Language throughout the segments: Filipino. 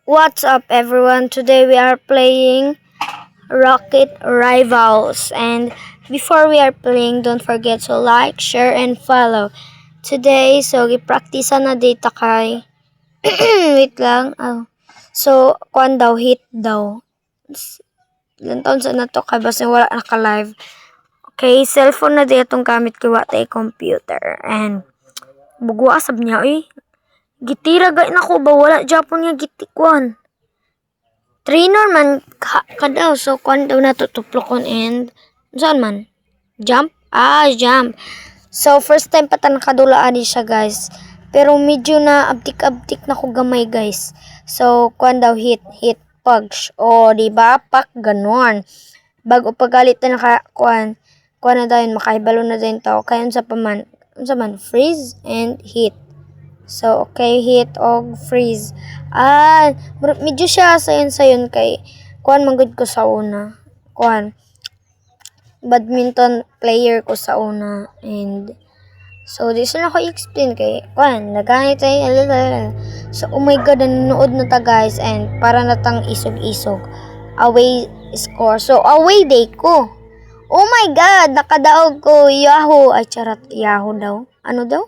What's up, everyone? Today we are playing Rocket Rivals. And before we are playing, don't forget to like, share, and follow. Today, so gipractice na data kay wait lang. So, kwan daw, hit daw. Ilan taon sa na to kay basta wala naka-live. Okay, cellphone na di itong gamit ko tay computer. And bugwa sab niya, gitira gay na ko ba wala Japon nga gitikwan. Trainer man ka daw, so kwan daw na tutuplokon and saan man? Jump? Jump. So first time pa ta nakadula ani siya, guys. Pero medyo na abtik-abtik na ko gamay, guys. So kwan daw hit punch. O di ba? Pak ganon. Bago pagalit na kwan na daw yun, makaibalo na daw yun tao. Kaya sa paman, freeze and hit. So, okay, hit og freeze. Medyo siya sayon kay kuan manggod ko sa una. Kuan badminton player ko sa una, and so this na ako explain kay kuan nagamit ay so oh my god, nanood na ta, guys, and para natang isog-isog away score. So away day ko. Oh my god, nakadaog ko Yahoo. Charat, Yahoo daw. Ano daw?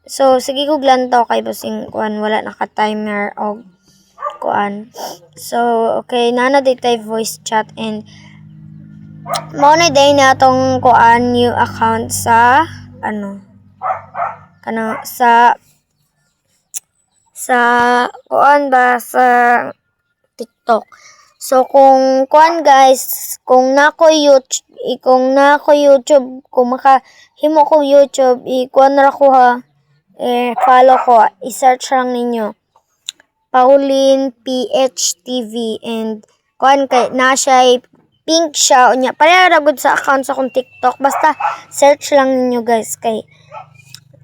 So, sige ko glantaw kay basing kuan wala naka-timer og kuan. So, okay, nana day voice chat, and mo na day na tong kuan new account sa sa kuan ba sa TikTok. So, kung kuan, guys, kung nako YouTube, kung makahimo ko YouTube, kuan ra ko ha. Follow ko, i-search lang ninyo Pauline PH TV, and kuan kay na siya pink siya unya pareha gud sa account sa kong TikTok, basta search lang ninyo, guys, kay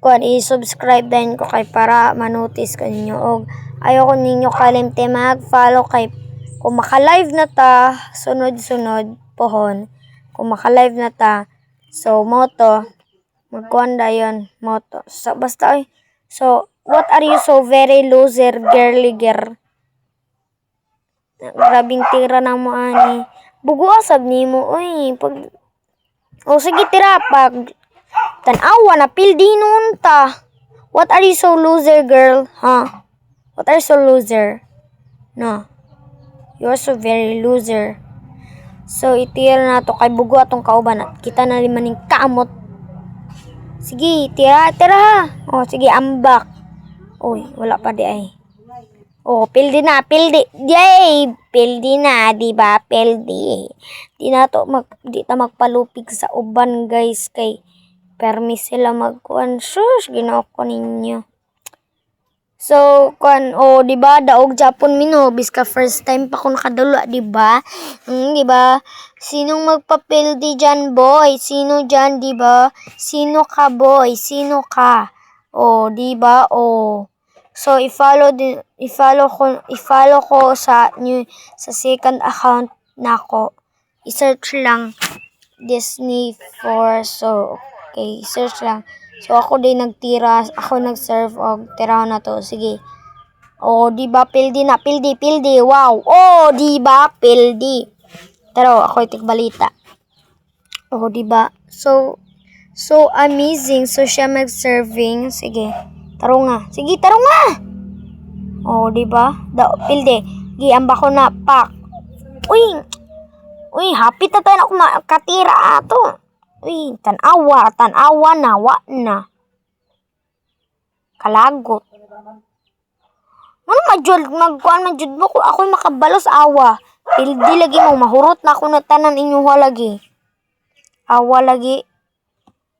kuan i-subscribe din ko kay para ma-notice ko ninyo, og ayoko ninyo kalimte mag-follow kay kung maka-live na ta sunod-sunod pohon, kung maka-live na ta, so moto magkuan dayon moto. So, basta so what are you so very loser girly girl? Grabing tira na mo ani. Bugo asab nimo pag sige tira pag tan-awa na pildi nun ta. What are you so loser, girl? What are you so loser? No. You are so very loser. So itira na to kay bugo atong kauban at kita na limaning kamot. Sige, tira ha. Sige, ambak. Wala pa di ay. Pildi na. Yay! Pildi na, di ba? Pildi. Di ta magpalupig sa uban, guys, kay permis sila magkuan. Shush, ginawa ko ninyo. So, di ba, daog Japon mino, biska first time pa ko nakadula, di ba? Di ba? Sinong magpapildi dyan, boy? Sino dyan, di ba? Sino ka, boy? Sino ka? Di ba? So, i-follow ko sa second account nako. I-search lang Disney for, so, okay, search lang. So, ako din nagtira, ako nag-serve og tiraw na to. Sige. Di ba, pildi na, pildi. Wow. Di ba, pildi. Taro, ako itikbalita. Di ba? So amazing. So, siya mag-serving. Sige. Taro nga. Sige, taro nga. Di ba? Pildi. Giamba ko na, pak. Happy na tayo na ako makatira ato. Tanawa na, wa na. Kalagot. Ano magkuhan mo ko ako'y makabalos awa. Pildi lagi mo, mahurot na ako na tanan inyuha lagi. Awa lagi.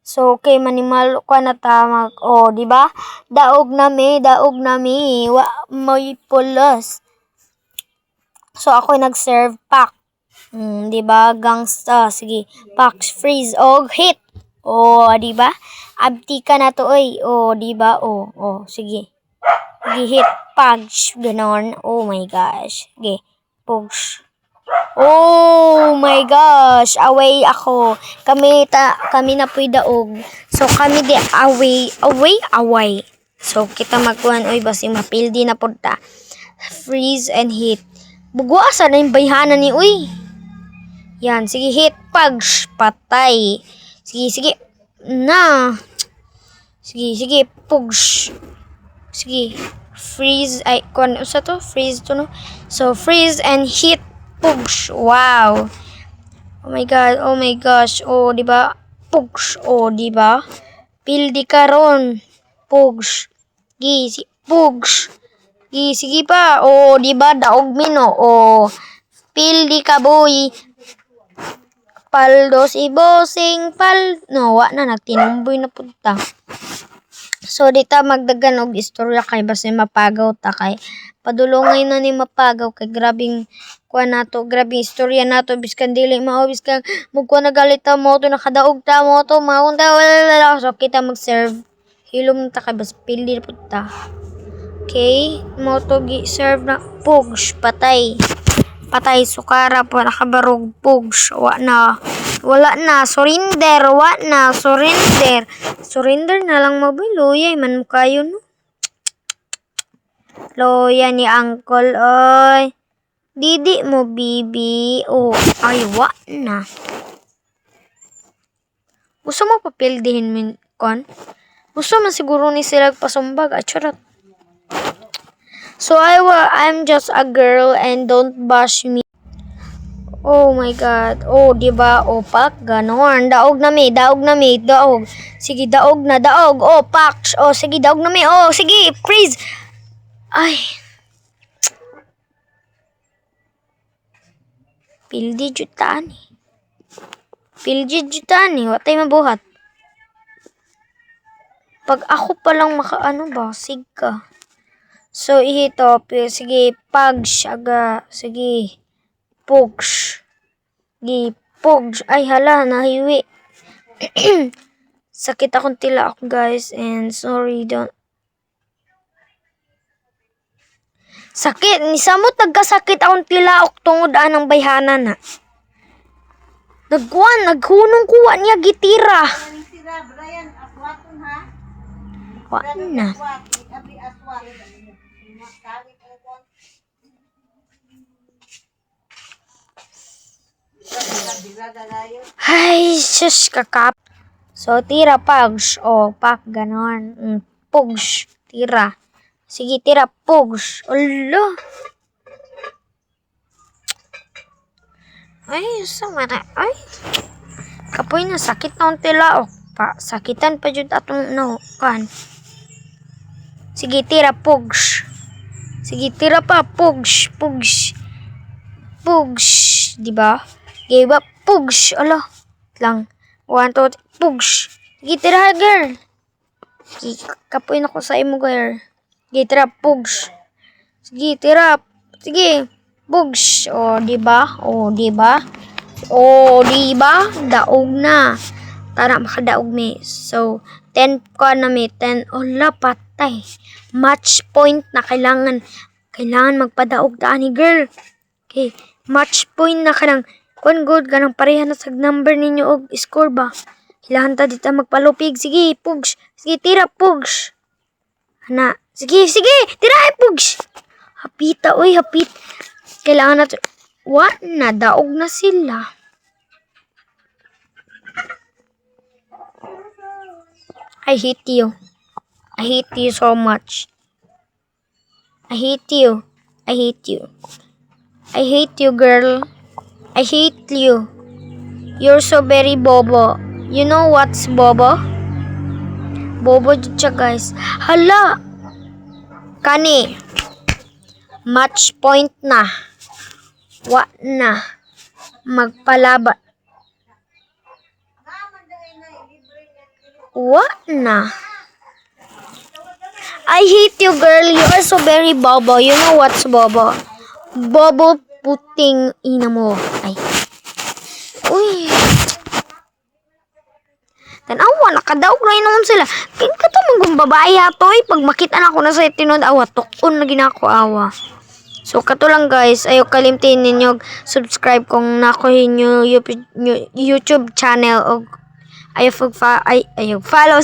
So, okay, manimal ko na tamag. Di ba? Daog na mi. Wa may pulos. So, ako'y nag-serve pack. Di ba? Gangsta. Sige. Pack, freeze, hit. Di ba? Abti ka na to, di ba? Sige. Sige, hit, punch, ganon. Oh my gosh. Sige, push. Oh my gosh, away ako. Kami na po'y daog. So, kami di away. So, kita magkuhan, basi mapildi na po ta. freeze, and heat. Buguasan na yung bayhanan ni uy. Yan, sige, hit, pagsh, patay. Sige, na. Sige, pugsh. Sige, freeze, ay, kung ano sa to? Freeze to, no? So, freeze and heat, pugsh, wow. Oh my god, oh my gosh, oh, diba? Pugsh, oh, diba? Pildi ka ron, pugsh. Sige, pugsh. Sige pa, oh, diba? Daog mino, oh. Pildi ka, boy. Paldos ibosing pal no wa na nagtinumboy na punta. So dita magdagan og istorya kay basta mapagaw ta kay padulongay na ni mapagaw kay grabing kuan nato, grabing istorya nato biskan dili mao biskan mugkuan nagalit ta mo to nakadaog ta mo to maunta so kita mag-serve hilom ta kay basta pili punta. Okay, mo to gi serve na pugs patay. Patay sukara po nakabarog pugs wala na surrender surrender na lang mabiloy man mo kayo no loya ni uncle oy didi mo bibi oh ay wa na gusto mo papildihin min kon gusto man siguro ni sila pasumbag at charot. So I'm just a girl and don't bash me. Oh my god. Oh, diba? Oh, pak, ganon. Daog na mi. Daog. Sige, daog na. Oh, pak. Oh, sige, daog na mi. Oh, sige, freeze. Ay. Pildi jutani. Watay mabuhat. Pag ako palang makaano ba, sig ka. So, ihito, sige, pagsyaga, sige, pugs, ay hala, nahiwi. Sakit akong tila ako, guys, and sorry, sakit, nisamot nagkasakit akong tila ako tungod ng bayhanan, na. Naghunong kuha niya, gitira. Wala na. Ay, shush, kakap. So, tira, pags. O, pak, ganon. Pugs, tira. Sige, tira, pugs. Olo. Ay, sama na. Ay. Kapoy na, sakit na ang tila. O, sakitan pa dyan atong kan. Sige, tira, pugs. Sige, tira pa, pugs. Diba? Giba, pugs. Ala. Lang. 1, 2, pugs. Sige, tira, girl. Kapoy na ko sa imo, girl. Sige, tira, pugs. Sige, tira. Sige, pugs. O, diba? Daog na. Tara, makadaog mi. So, 10 ko na mi. 10. Ala, patay. Match point na kailangan magpadaog ta ni girl. Okay, match point na kanang kun good kanang pareha na sa number ninyo og score ba. Kailangan ta dita magpalupig. Sige, pugs. Sige, tira, pugs. Ana, sige, tira, pugs. Hapit. Kailangan na na, daog na sila. I hate you so much. I hate you, girl. I hate you. You're so very bobo. You know what's bobo? Bobo siya, guys. Hala! Kani. Match point na. Wa na. Magpalaba. What na? I hate you, girl. You are so very bobo. You know what's bobo? Bobo puting ina mo. Ay. Uy. Tanawa, nakadaog na naman sila. Kaya ka ito magbabae hatoy. Pag makita na ako na sa itinod, awa, tukon na ginako awa. So, kato lang, guys. Ayaw kalimtin ninyo subscribe kung nakuhin nyo YouTube channel o ayaw follow